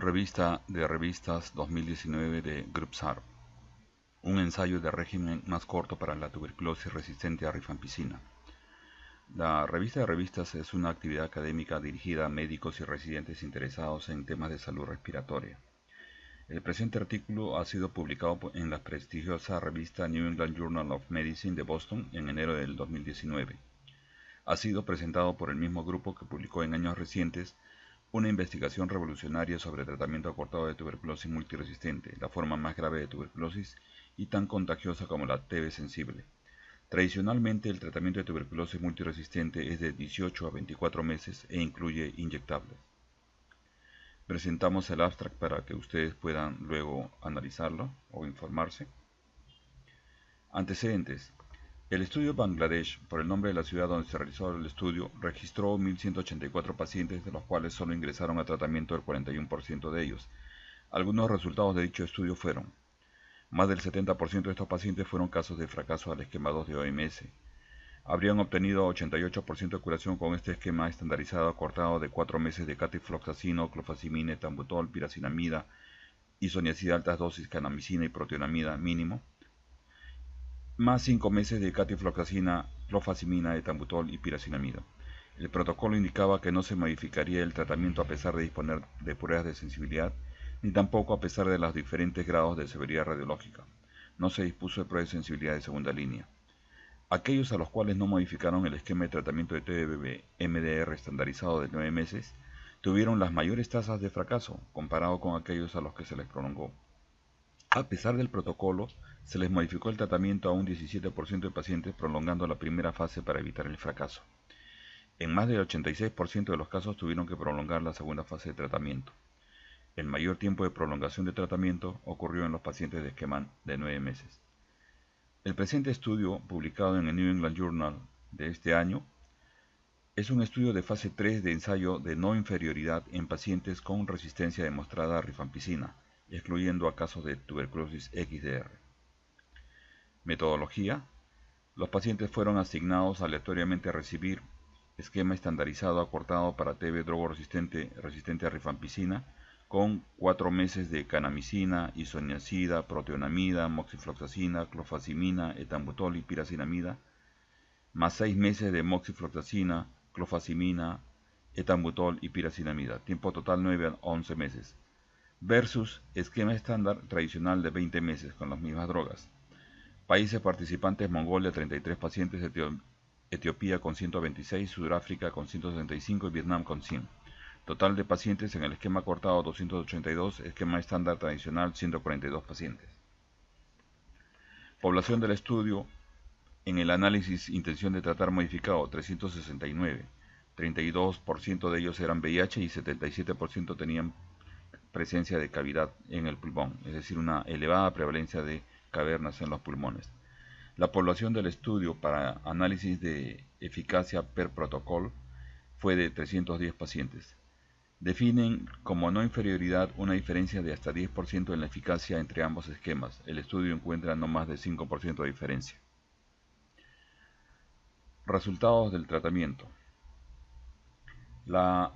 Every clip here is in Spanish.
Revista de Revistas 2019 de Grupsar. Un ensayo de régimen más corto para la tuberculosis resistente a rifampicina. La Revista de Revistas es una actividad académica dirigida a médicos y residentes interesados en temas de salud respiratoria. El presente artículo ha sido publicado en la prestigiosa revista New England Journal of Medicine de Boston en enero del 2019. Ha sido presentado por el mismo grupo que publicó en años recientes una investigación revolucionaria sobre tratamiento acortado de tuberculosis multiresistente, la forma más grave de tuberculosis y tan contagiosa como la TB sensible. Tradicionalmente, el tratamiento de tuberculosis multiresistente es de 18 a 24 meses e incluye inyectables. Presentamos el abstract para que ustedes puedan luego analizarlo o informarse. Antecedentes. El estudio Bangladesh, por el nombre de la ciudad donde se realizó el estudio, registró 1.184 pacientes, de los cuales solo ingresaron a tratamiento el 41% de ellos. Algunos resultados de dicho estudio fueron: más del 70% de estos pacientes fueron casos de fracaso al esquema 2 de OMS. Habrían obtenido 88% de curación con este esquema estandarizado acortado de 4 meses de catifloxacino, clofazimina, etambutol, piracinamida, isoniazida altas dosis, kanamicina y proteonamida mínimo, más 5 meses de catifloxacina, clofazimina, etambutol y piracinamida. El protocolo indicaba que no se modificaría el tratamiento a pesar de disponer de pruebas de sensibilidad, ni tampoco a pesar de los diferentes grados de severidad radiológica. No se dispuso de pruebas de sensibilidad de segunda línea. Aquellos a los cuales no modificaron el esquema de tratamiento de TBB-MDR estandarizado de 9 meses tuvieron las mayores tasas de fracaso comparado con aquellos a los que se les prolongó. A pesar del protocolo, se les modificó el tratamiento a un 17% de pacientes, prolongando la primera fase para evitar el fracaso. En más del 86% de los casos tuvieron que prolongar la segunda fase de tratamiento. El mayor tiempo de prolongación de tratamiento ocurrió en los pacientes de esquema de 9 meses. El presente estudio, publicado en el New England Journal de este año, es un estudio de fase 3 de ensayo de no inferioridad en pacientes con resistencia demostrada a rifampicina, excluyendo a casos de tuberculosis XDR. Metodología. Los pacientes fueron asignados aleatoriamente a recibir esquema estandarizado acortado para TB drogo-resistente a rifampicina con 4 meses de kanamicina, isoniazida, proteonamida, moxifloxacina, clofazimina, etambutol y piracinamida, más 6 meses de moxifloxacina, clofazimina, etambutol y piracinamida, tiempo total 9 a 11 meses, versus esquema estándar tradicional de 20 meses con las mismas drogas. Países participantes: Mongolia 33 pacientes, Etiopía con 126, Sudáfrica con 165 y Vietnam con 100. Total de pacientes en el esquema cortado 282, esquema estándar tradicional 142 pacientes. Población del estudio en el análisis intención de tratar modificado 369, 32% de ellos eran VIH y 77% tenían presencia de cavidad en el pulmón, es decir, una elevada prevalencia de cavernas en los pulmones. La población del estudio para análisis de eficacia per protocolo fue de 310 pacientes. Definen como no inferioridad una diferencia de hasta 10% en la eficacia entre ambos esquemas. El estudio encuentra no más de 5% de diferencia. Resultados del tratamiento. La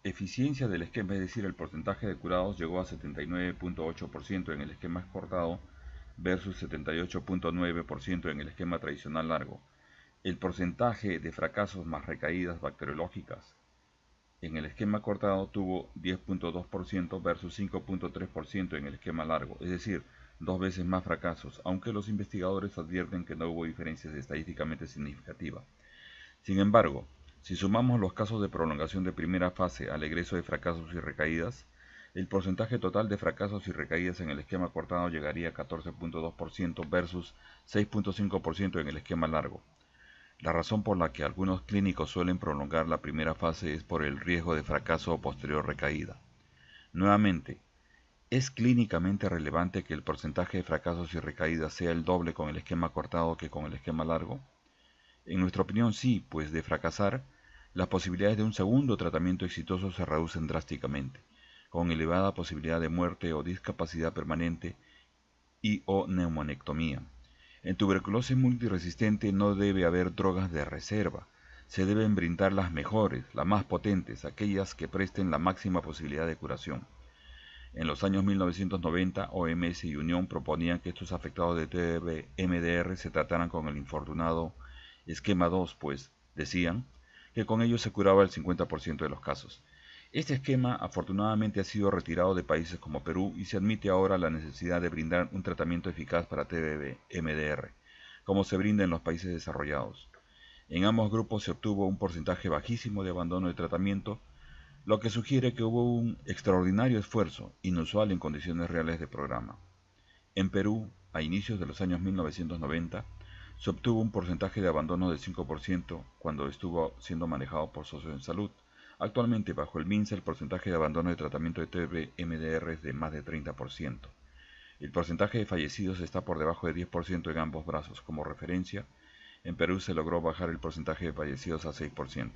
eficiencia del esquema, es decir, el porcentaje de curados, llegó a 79.8% en el esquema cortado versus 78.9% en el esquema tradicional largo. El porcentaje de fracasos más recaídas bacteriológicas en el esquema cortado tuvo 10.2% versus 5.3% en el esquema largo, es decir, 2 veces más fracasos, aunque los investigadores advierten que no hubo diferencias estadísticamente significativas. Sin embargo, si sumamos los casos de prolongación de primera fase al egreso de fracasos y recaídas, el porcentaje total de fracasos y recaídas en el esquema cortado llegaría a 14.2% versus 6.5% en el esquema largo. La razón por la que algunos clínicos suelen prolongar la primera fase es por el riesgo de fracaso o posterior recaída. Nuevamente, ¿es clínicamente relevante que el porcentaje de fracasos y recaídas sea el doble con el esquema cortado que con el esquema largo? En nuestra opinión sí, pues de fracasar, las posibilidades de un segundo tratamiento exitoso se reducen drásticamente, con elevada posibilidad de muerte o discapacidad permanente y o neumonectomía. En tuberculosis multiresistente no debe haber drogas de reserva, se deben brindar las mejores, las más potentes, aquellas que presten la máxima posibilidad de curación. En los años 1990, OMS y Unión proponían que estos afectados de TB-MDR se trataran con el infortunado esquema 2, pues, decían, que con ello se curaba el 50% de los casos. Este esquema afortunadamente ha sido retirado de países como Perú y se admite ahora la necesidad de brindar un tratamiento eficaz para TB-MDR, como se brinda en los países desarrollados. En ambos grupos se obtuvo un porcentaje bajísimo de abandono de tratamiento, lo que sugiere que hubo un extraordinario esfuerzo, inusual en condiciones reales de programa. En Perú, a inicios de los años 1990, se obtuvo un porcentaje de abandono del 5% cuando estuvo siendo manejado por socios en salud. Actualmente, bajo el MINSA, el porcentaje de abandono de tratamiento de TB-MDR es de más de 30%. El porcentaje de fallecidos está por debajo de 10% en ambos brazos. Como referencia, en Perú se logró bajar el porcentaje de fallecidos a 6%.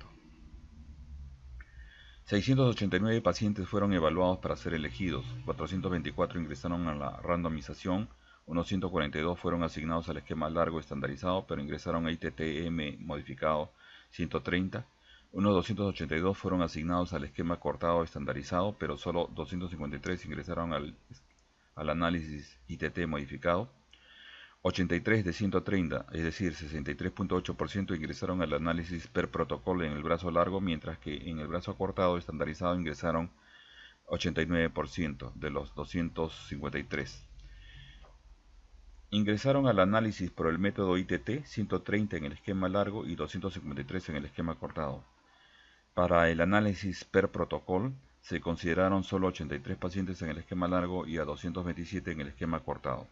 689 pacientes fueron evaluados para ser elegidos, 424 ingresaron a la randomización, unos 142 fueron asignados al esquema largo estandarizado, pero ingresaron a ITTM modificado 130, unos 282 fueron asignados al esquema cortado estandarizado, pero solo 253 ingresaron al análisis ITT modificado. 83 de 130, es decir, 63.8% ingresaron al análisis per protocolo en el brazo largo, mientras que en el brazo acortado estandarizado ingresaron 89% de los 253. Ingresaron al análisis por el método ITT 130 en el esquema largo y 253 en el esquema cortado. Para el análisis per protocolo se consideraron solo 83 pacientes en el esquema largo y a 227 en el esquema cortado.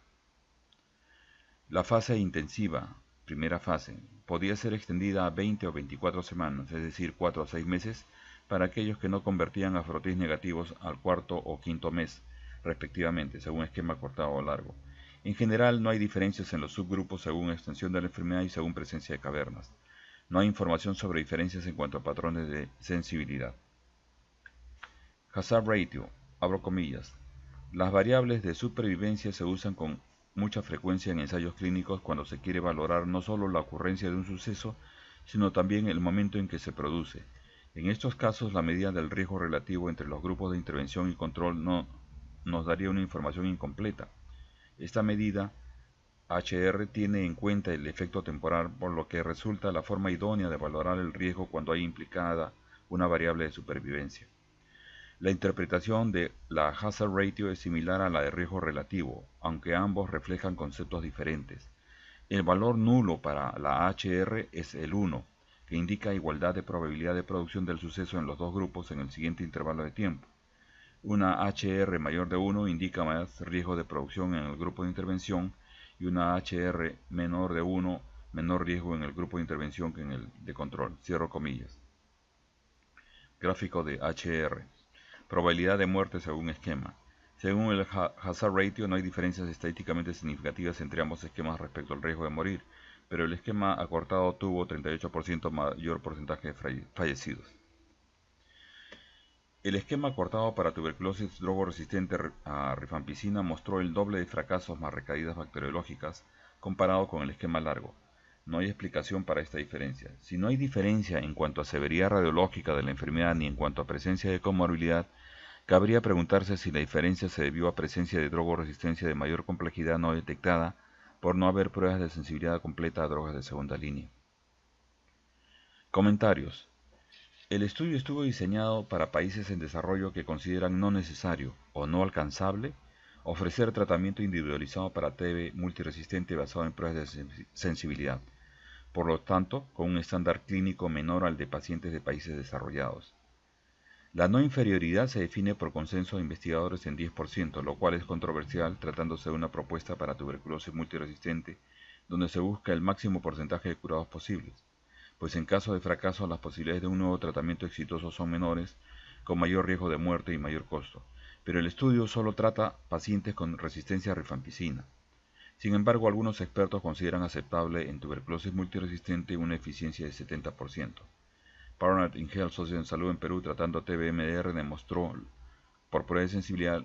La fase intensiva, primera fase, podía ser extendida a 20 o 24 semanas, es decir, 4 a 6 meses, para aquellos que no convertían a frotis negativos al cuarto o quinto mes, respectivamente, según esquema cortado o largo. En general, no hay diferencias en los subgrupos según extensión de la enfermedad y según presencia de cavernas. No hay información sobre diferencias en cuanto a patrones de sensibilidad. Hazard ratio, abro comillas. Las variables de supervivencia se usan con mucha frecuencia en ensayos clínicos cuando se quiere valorar no solo la ocurrencia de un suceso, sino también el momento en que se produce. En estos casos, la medida del riesgo relativo entre los grupos de intervención y control no nos daría una información incompleta. Esta medida HR tiene en cuenta el efecto temporal, por lo que resulta la forma idónea de valorar el riesgo cuando hay implicada una variable de supervivencia. La interpretación de la hazard ratio es similar a la de riesgo relativo, aunque ambos reflejan conceptos diferentes. El valor nulo para la HR es el 1, que indica igualdad de probabilidad de producción del suceso en los dos grupos en el siguiente intervalo de tiempo. Una HR mayor de 1 indica más riesgo de producción en el grupo de intervención y una HR menor de 1 menor riesgo en el grupo de intervención que en el de control. Cierro comillas. Gráfico de HR. Probabilidad de muerte según esquema. Según el hazard ratio no hay diferencias estadísticamente significativas entre ambos esquemas respecto al riesgo de morir, pero el esquema acortado tuvo 38% mayor porcentaje de fallecidos. El esquema acortado para tuberculosis drogo-resistente a rifampicina mostró el doble de fracasos más recaídas bacteriológicas comparado con el esquema largo. No hay explicación para esta diferencia. Si no hay diferencia en cuanto a severidad radiológica de la enfermedad ni en cuanto a presencia de comorbilidad, cabría preguntarse si la diferencia se debió a presencia de drogoresistencia de mayor complejidad no detectada por no haber pruebas de sensibilidad completa a drogas de segunda línea. Comentarios. El estudio estuvo diseñado para países en desarrollo que consideran no necesario o no alcanzable ofrecer tratamiento individualizado para TB multiresistente basado en pruebas de sensibilidad, por lo tanto, con un estándar clínico menor al de pacientes de países desarrollados. La no inferioridad se define por consenso de investigadores en 10%, lo cual es controversial tratándose de una propuesta para tuberculosis multiresistente, donde se busca el máximo porcentaje de curados posibles, pues en caso de fracaso las posibilidades de un nuevo tratamiento exitoso son menores, con mayor riesgo de muerte y mayor costo, pero el estudio solo trata pacientes con resistencia a rifampicina. Sin embargo, algunos expertos consideran aceptable en tuberculosis multiresistente una eficiencia de 70%. Partner in Health, socio en salud en Perú, tratando TB-MDR, demostró, por prueba de sensibilidad,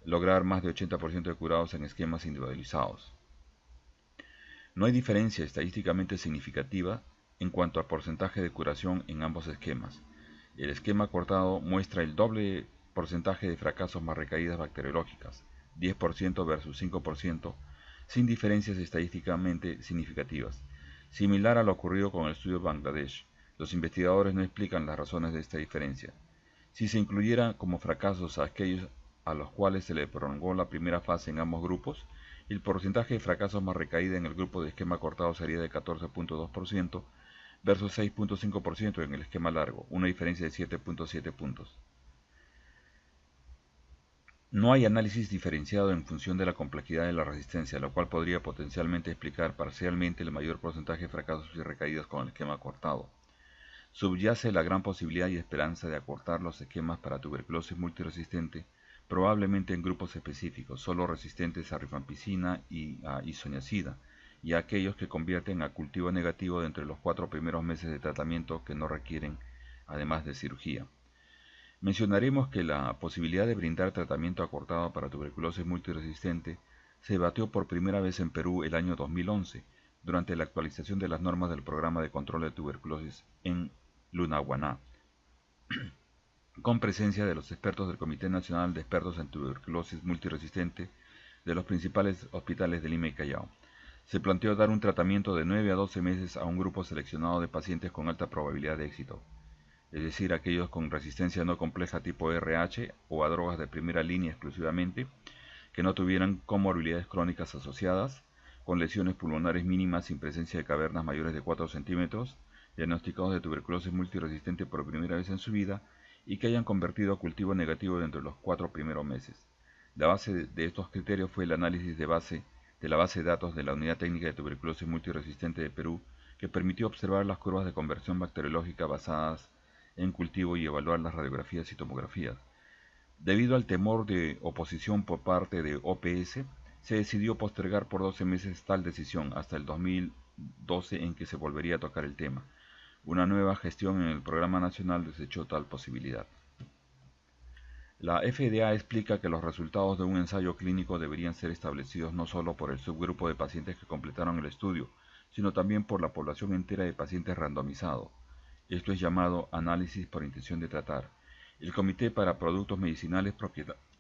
lograr más de 80% de curados en esquemas individualizados. No hay diferencia estadísticamente significativa en cuanto al porcentaje de curación en ambos esquemas. El esquema cortado muestra el doble porcentaje de fracasos más recaídas bacteriológicas, 10% versus 5%, sin diferencias estadísticamente significativas. Similar a lo ocurrido con el estudio Bangladesh, los investigadores no explican las razones de esta diferencia. Si se incluyera como fracasos a aquellos a los cuales se le prolongó la primera fase en ambos grupos, el porcentaje de fracasos más recaída en el grupo de esquema cortado sería de 14.2% versus 6.5% en el esquema largo, una diferencia de 7.7 puntos. No hay análisis diferenciado en función de la complejidad de la resistencia, lo cual podría potencialmente explicar parcialmente el mayor porcentaje de fracasos y recaídas con el esquema cortado. Subyace la gran posibilidad y esperanza de acortar los esquemas para tuberculosis multiresistente, probablemente en grupos específicos, solo resistentes a rifampicina y a isoniazida, y a aquellos que convierten a cultivo negativo de entre los 4 primeros meses de tratamiento que no requieren, además de cirugía. Mencionaremos que la posibilidad de brindar tratamiento acortado para tuberculosis multiresistente se debatió por primera vez en Perú el año 2011, durante la actualización de las normas del Programa de Control de Tuberculosis en Lunahuaná, con presencia de los expertos del Comité Nacional de Expertos en Tuberculosis Multiresistente de los principales hospitales de Lima y Callao. Se planteó dar un tratamiento de 9 a 12 meses a un grupo seleccionado de pacientes con alta probabilidad de éxito, es decir, aquellos con resistencia no compleja tipo RH o a drogas de primera línea exclusivamente, que no tuvieran comorbilidades crónicas asociadas, con lesiones pulmonares mínimas sin presencia de cavernas mayores de 4 centímetros, diagnosticados de tuberculosis multiresistente por primera vez en su vida y que hayan convertido a cultivo negativo dentro de los 4 primeros meses. La base de estos criterios fue el análisis de la base de datos de la Unidad Técnica de Tuberculosis Multiresistente de Perú, que permitió observar las curvas de conversión bacteriológica basadas en cultivo y evaluar las radiografías y tomografías. Debido al temor de oposición por parte de OPS, se decidió postergar por 12 meses tal decisión hasta el 2012 en que se volvería a tocar el tema. Una nueva gestión en el Programa Nacional desechó tal posibilidad. La FDA explica que los resultados de un ensayo clínico deberían ser establecidos no solo por el subgrupo de pacientes que completaron el estudio, sino también por la población entera de pacientes randomizados. Esto es llamado análisis por intención de tratar. El Comité para Productos Medicinales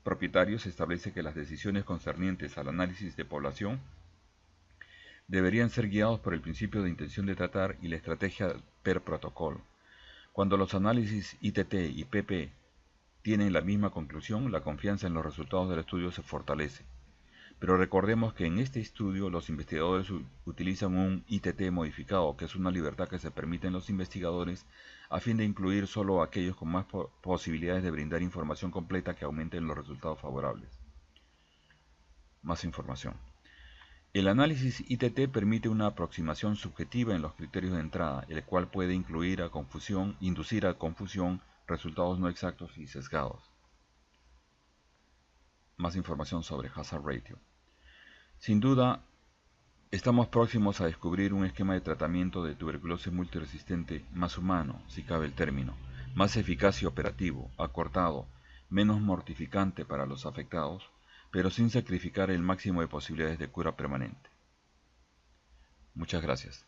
Propietarios establece que las decisiones concernientes al análisis de población deberían ser guiados por el principio de intención de tratar y la estrategia per protocolo. Cuando los análisis ITT y PP tienen la misma conclusión, la confianza en los resultados del estudio se fortalece. Pero recordemos que en este estudio los investigadores utilizan un ITT modificado, que es una libertad que se permite en los investigadores a fin de incluir solo a aquellos con más posibilidades de brindar información completa que aumenten los resultados favorables. Más información. El análisis ITT permite una aproximación subjetiva en los criterios de entrada, el cual puede inducir a confusión, resultados no exactos y sesgados. Más información sobre hazard ratio. Sin duda, estamos próximos a descubrir un esquema de tratamiento de tuberculosis multiresistente más humano, si cabe el término, más eficaz y operativo, acortado, menos mortificante para los afectados, pero sin sacrificar el máximo de posibilidades de cura permanente. Muchas gracias.